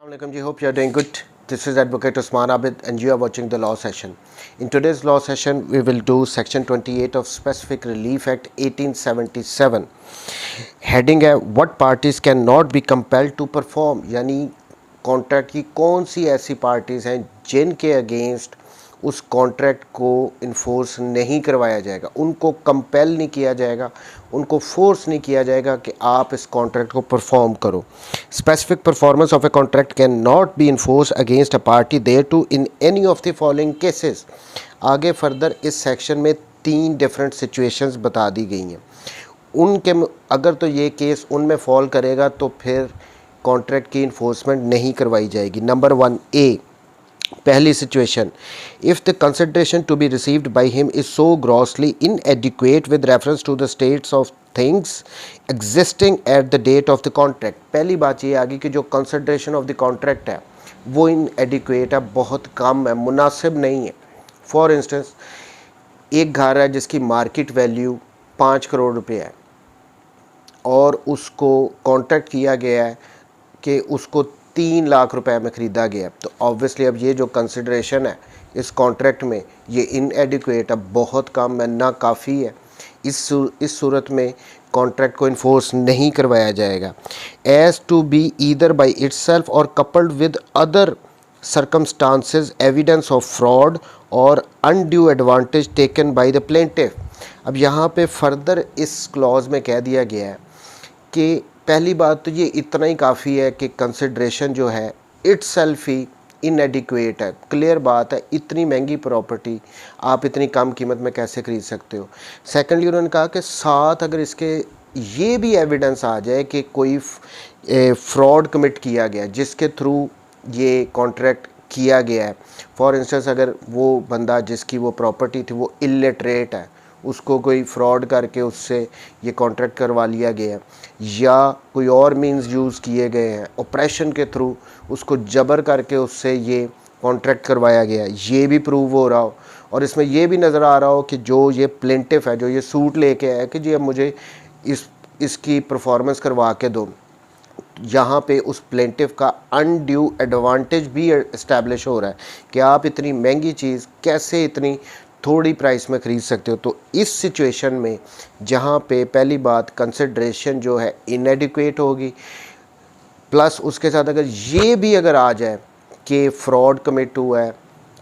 Assalamualaikum ji, hope you are doing good. This is Advocate Usman Abid and you are watching the law session. In today's law session, we will do section 28 of Specific Relief Act 1877. Heading है what parties cannot be compelled to perform, यानी contract की कौन सी ऐसी parties हैं जिनके against उस contract को enforce नहीं करवाया जाएगा, उनको कंपेल नहीं किया जाएगा, उनको फोर्स नहीं किया जाएगा कि आप इस कॉन्ट्रैक्ट को परफॉर्म करो. Specific performance of a contract can not be enforce against a party thereto in any of the following cases. आगे फर्दर इस सेक्शन में 3 डिफरेंट सिचुएशंस बता दी गई हैं. उनके अगर तो ये केस उनमें फॉल करेगा तो फिर कॉन्ट्रैक्ट की इन्फोर्समेंट नहीं करवाई जाएगी. नंबर 1 ए, पहली situation, if the consideration to be received by him is so grossly inadequate with reference to the states of things existing at the date of the contract. पहली बात ये आ गई कि जो कंसिडरेशन ऑफ द कॉन्ट्रैक्ट है वो इनएडिक्वेट है, बहुत कम है, मुनासिब नहीं है. फॉर इंस्टेंस, एक घर है जिसकी मार्केट वैल्यू 5 करोड़ रुपये है और उसको कॉन्ट्रैक्ट किया गया है कि उसको 3 लाख रुपए में ख़रीदा गया, तो ऑब्वियसली अब ये जो कंसिडरेशन है इस कॉन्ट्रैक्ट में ये इनएडिक्वेट है, बहुत कम है, ना काफ़ी है. इस सूरत में कॉन्ट्रैक्ट को इन्फोर्स नहीं करवाया जाएगा. As to be either by itself और coupled with other circumstances evidence of fraud और undue advantage taken by the plaintiff. अब यहाँ पे फर्दर इस क्लॉज में कह दिया गया है कि पहली बात तो ये इतना ही काफ़ी है कि कंसिडरेशन जो है इटसेल्फ ही इनएडिक्वेट है. क्लियर बात है, इतनी महंगी प्रॉपर्टी आप इतनी कम कीमत में कैसे ख़रीद सकते हो. सेकेंडली उन्होंने कहा कि साथ अगर इसके ये भी एविडेंस आ जाए कि कोई फ्रॉड कमिट किया गया जिसके थ्रू ये कॉन्ट्रैक्ट किया गया है. फॉर इंस्टेंस, अगर वो बंदा जिसकी वो प्रॉपर्टी थी वो इलिटरेट है, उसको कोई फ्रॉड करके उससे ये कॉन्ट्रैक्ट करवा लिया गया है, या कोई और मींस यूज़ किए गए हैं, ऑपरेशन के थ्रू उसको जबर करके उससे ये कॉन्ट्रैक्ट करवाया गया है, ये भी प्रूव हो रहा हो और इसमें ये भी नज़र आ रहा हो कि जो ये प्लेंटिफ है, जो ये सूट लेके आया कि जी अब मुझे इसकी परफॉर्मेंस करवा के दो, यहाँ पे उस प्लेंटिफ का अनड्यू एडवांटेज भी इस्टेब्लिश हो रहा है कि आप इतनी महंगी चीज़ कैसे इतनी थोड़ी प्राइस में ख़रीद सकते हो. तो इस सिचुएशन में जहाँ पे पहली बात कंसिडरेशन जो है इनएडिक्वेट होगी, प्लस उसके साथ अगर ये भी अगर आ जाए कि फ़्रॉड कमिट हुआ है,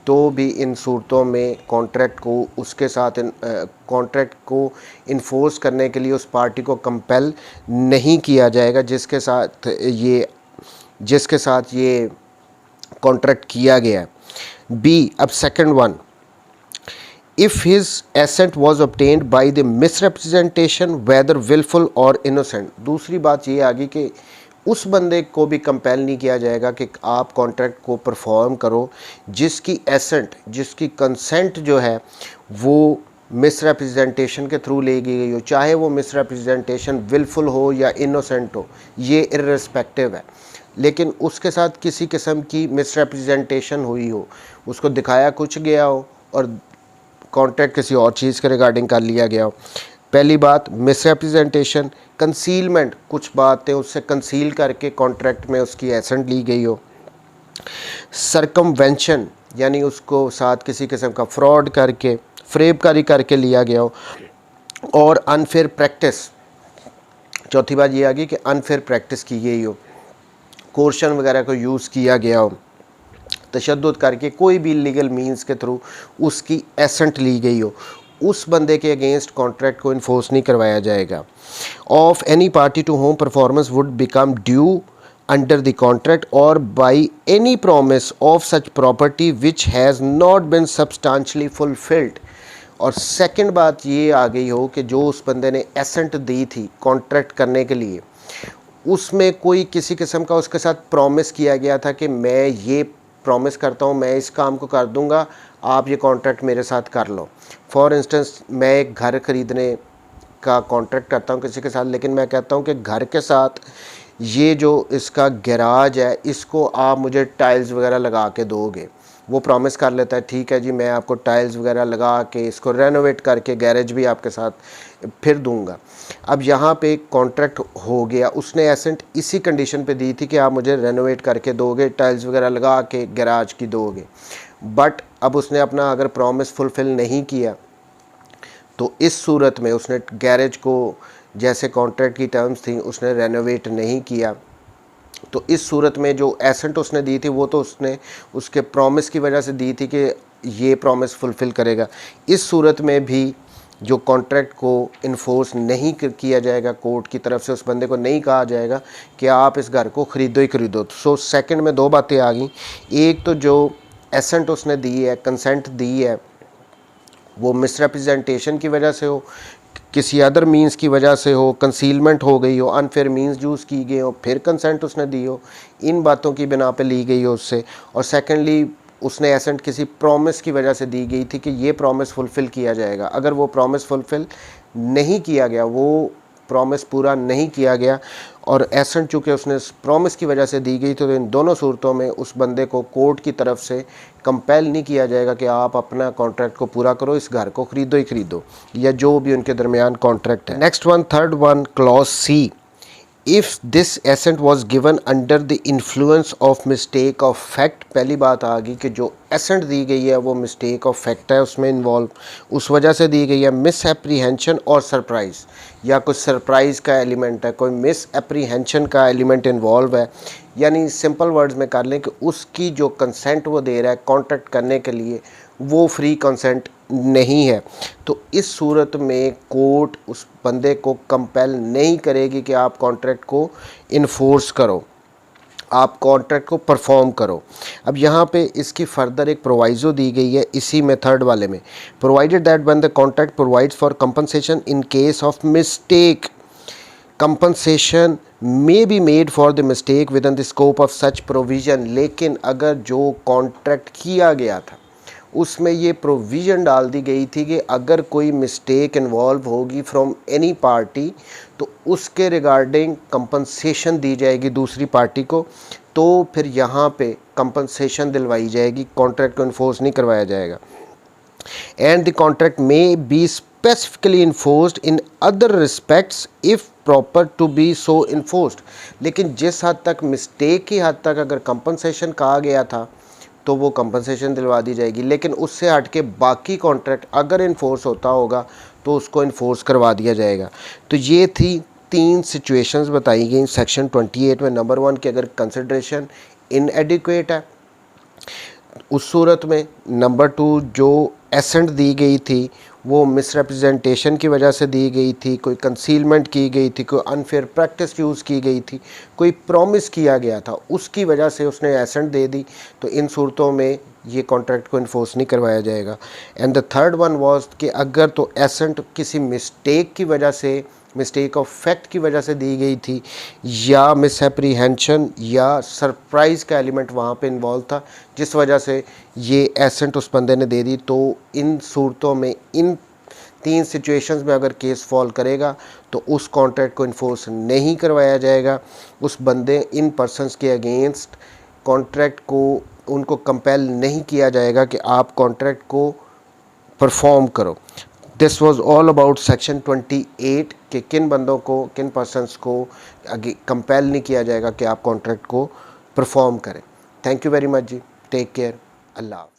तो भी इन सूरतों में कॉन्ट्रैक्ट को उसके साथ कॉन्ट्रैक्ट को इन्फोर्स करने के लिए उस पार्टी को कंपेल नहीं किया जाएगा जिसके साथ ये कॉन्ट्रैक्ट किया गया है. बी, अब second one, if his asset was obtained by the misrepresentation whether willful or innocent. दूसरी बात ये आ गई कि उस बंदे को भी कंपेल नहीं किया जाएगा कि आप कॉन्ट्रैक्ट को परफॉर्म करो जिसकी एसेट, जिसकी कंसेंट जो है वो मिसरिप्रेजेंटेशन के थ्रू ले गई हो, चाहे वो मिसरिप्रेजेंटेशन विलफुल हो या इनोसेंट हो, ये इर्रेस्पेक्टिव है. लेकिन उसके साथ किसी किस्म की मिसरिप्रेजेंटेशन हुई हो, उसको दिखाया कुछ गया हो और कॉन्ट्रैक्ट किसी और चीज़ के रिगार्डिंग कर लिया गया हो. पहली बात मिसरिप्रेजेंटेशन. कंसीलमेंट, कुछ बातें उससे कंसील करके कॉन्ट्रैक्ट में उसकी एसेट ली गई हो. सरकमवेंशन, यानी उसको साथ किसी किस्म का फ्रॉड करके फरेबकारी करके लिया गया हो. और अनफेयर प्रैक्टिस, चौथी बात ये आ गई कि अनफेयर प्रैक्टिस की गई हो, कोर्शन वगैरह को यूज़ किया गया हो, तशद्दुद करके कोई भी लीगल मींस के थ्रू उसकी एसेट ली गई हो, उस बंदे के अगेंस्ट कॉन्ट्रैक्ट को इन्फोर्स नहीं करवाया जाएगा. Of any party to whom performance would become due under the contract और by any promise of such property which has not been substantially fulfilled. और सेकंड बात ये आ गई हो कि जो उस बंदे ने एसेट दी थी कॉन्ट्रैक्ट करने के लिए, उसमें कोई किसी किस्म का उसके साथ प्रॉमिस किया गया था कि मैं ये प्रॉमिस करता हूँ, मैं इस काम को कर दूंगा, आप ये कॉन्ट्रैक्ट मेरे साथ कर लो. फॉर इंस्टेंस, मैं एक घर ख़रीदने का कॉन्ट्रैक्ट करता हूँ किसी के साथ, लेकिन मैं कहता हूँ कि घर के साथ ये जो इसका गैराज है इसको आप मुझे टाइल्स वगैरह लगा के दोगे, वो प्रॉमिस कर लेता है ठीक है जी मैं आपको टाइल्स वगैरह लगा के इसको रेनोवेट करके गैरेज भी आपके साथ फिर दूंगा। अब यहाँ पे कॉन्ट्रैक्ट हो गया, उसने एसेंट इसी कंडीशन पे दी थी कि आप मुझे रेनोवेट करके दोगे, टाइल्स वगैरह लगा के गैराज की दोगे, बट अब उसने अपना अगर प्रॉमिस फुलफ़िल नहीं किया तो इस सूरत में उसने गैरेज को जैसे कॉन्ट्रैक्ट की टर्म्स थी उसने रेनोवेट नहीं किया, तो इस सूरत में जो एसेंट उसने दी थी वो तो उसने उसके प्रॉमिस की वजह से दी थी कि ये प्रॉमिस फुलफ़िल करेगा। इस सूरत में भी जो कॉन्ट्रैक्ट को इन्फोर्स नहीं किया जाएगा, कोर्ट की तरफ से उस बंदे को नहीं कहा जाएगा कि आप इस घर को ख़रीदो ही ख़रीदो। सो सेकंड में दो बातें आ गई, एक तो जो एसेंट उसने दी है, कंसेंट दी है, वो मिसरिप्रेजेंटेशन की वजह से हो, किसी अदर मींस की वजह से हो, कंसीलमेंट हो गई हो, अनफेयर मींस यूज़ की गई हो, फिर कंसेंट उसने दी हो, इन बातों की बिना पे ली गई हो उससे। और सेकेंडली उसने एसेंट किसी प्रॉमिस की वजह से दी गई थी कि ये प्रॉमिस फुलफ़िल किया जाएगा। अगर वो प्रॉमिस फुलफ़िल नहीं किया गया, वो प्रॉमिस पूरा नहीं किया गया और एसेंट चूँकि उसने प्रॉमिस की वजह से दी गई, तो इन दोनों सूरतों में उस बंदे को कोर्ट की तरफ से कंपेल नहीं किया जाएगा कि आप अपना कॉन्ट्रैक्ट को पूरा करो, इस घर को ख़रीदो ही ख़रीदो, या जो भी उनके दरमियान कॉन्ट्रैक्ट है। Next one, third one, clause C, if this assent was given under the influence of mistake of fact. पहली बात आ गई कि जो एसेंट दी गई है वो मिस्टेक ऑफ फैक्ट है उसमें इन्वॉल्व, उस वजह से दी गई है। मिस एप्रीहेंशन और सरप्राइज़, या कुछ सरप्राइज़ का एलिमेंट है, कोई मिस एप्रीहेंशन का एलिमेंट इन्वॉल्व है, यानी सिंपल वर्ड्स में कर लें कि उसकी जो कंसेंट वो दे रहा है कॉन्ट्रैक्ट करने के लिए वो फ्री कंसेंट नहीं है, तो इस सूरत में कोर्ट उस बंदे को कंपेल नहीं करेगी कि आप कॉन्ट्रैक्ट को इन्फोर्स करो, आप कॉन्ट्रैक्ट को परफॉर्म करो। अब यहाँ पे इसकी फर्दर एक प्रोवाइज़ो दी गई है इसी में थर्ड वाले में, provided that when the contract provides for compensation in case of mistake, compensation may be made for the mistake with in the scope of such provision. लेकिन अगर जो कॉन्ट्रैक्ट किया गया था उसमें ये प्रोविज़न डाल दी गई थी कि अगर कोई मिस्टेक इन्वॉल्व होगी फ्रॉम एनी पार्टी तो उसके रिगार्डिंग कंपनसेशन दी जाएगी दूसरी पार्टी को, तो फिर यहाँ पे कंपनसेशन दिलवाई जाएगी, कॉन्ट्रैक्ट को इन्फोर्स नहीं करवाया जाएगा। And the contract may be specifically enforced in other respects if proper to be so enforced. लेकिन जिस हद तक मिस्टेक की हद तक अगर कंपनसेशन कहा गया था तो वो कंपनसेशन दिलवा दी जाएगी, लेकिन उससे हट के बाकी कॉन्ट्रैक्ट अगर इन्फोर्स होता होगा तो उसको इन्फोर्स करवा दिया जाएगा। तो ये थी तीन सिचुएशंस बताई गई सेक्शन 28 में। नंबर 1 कि अगर कंसिडरेशन इनएडिक्वेट है उस सूरत में, नंबर 2 जो एसेंट दी गई थी वो मिसरिप्रेजेंटेशन की वजह से दी गई थी, कोई कंसीलमेंट की गई थी, कोई अनफेयर प्रैक्टिस यूज़ की गई थी, कोई प्रॉमिस किया गया था उसकी वजह से उसने एसेंट दे दी, तो इन सूरतों में ये कॉन्ट्रैक्ट को इन्फोर्स नहीं करवाया जाएगा। And the third one was कि अगर तो एसेंट किसी मिस्टेक की वजह से, मिस्टेक ऑफ फैक्ट की वजह से दी गई थी, या मिसएप्रीहेंशन या सरप्राइज़ का एलिमेंट वहाँ पे इन्वॉल्व था जिस वजह से ये एसेंट उस बंदे ने दे दी, तो इन सूरतों में, इन तीन सिचुएशंस में अगर केस फॉल करेगा तो उस कॉन्ट्रैक्ट को इन्फोर्स नहीं करवाया जाएगा। उस बंदे, इन पर्सनस के अगेंस्ट कॉन्ट्रैक्ट को उनको कंपेल नहीं किया जाएगा कि आप कॉन्ट्रैक्ट को परफॉर्म करो। This was all about section 28 कि किन बंदों को, किन पर्सनस को कंपेल नहीं किया जाएगा कि आप कॉन्ट्रैक्ट को परफॉर्म करें। Thank you very much ji, take care, Allah.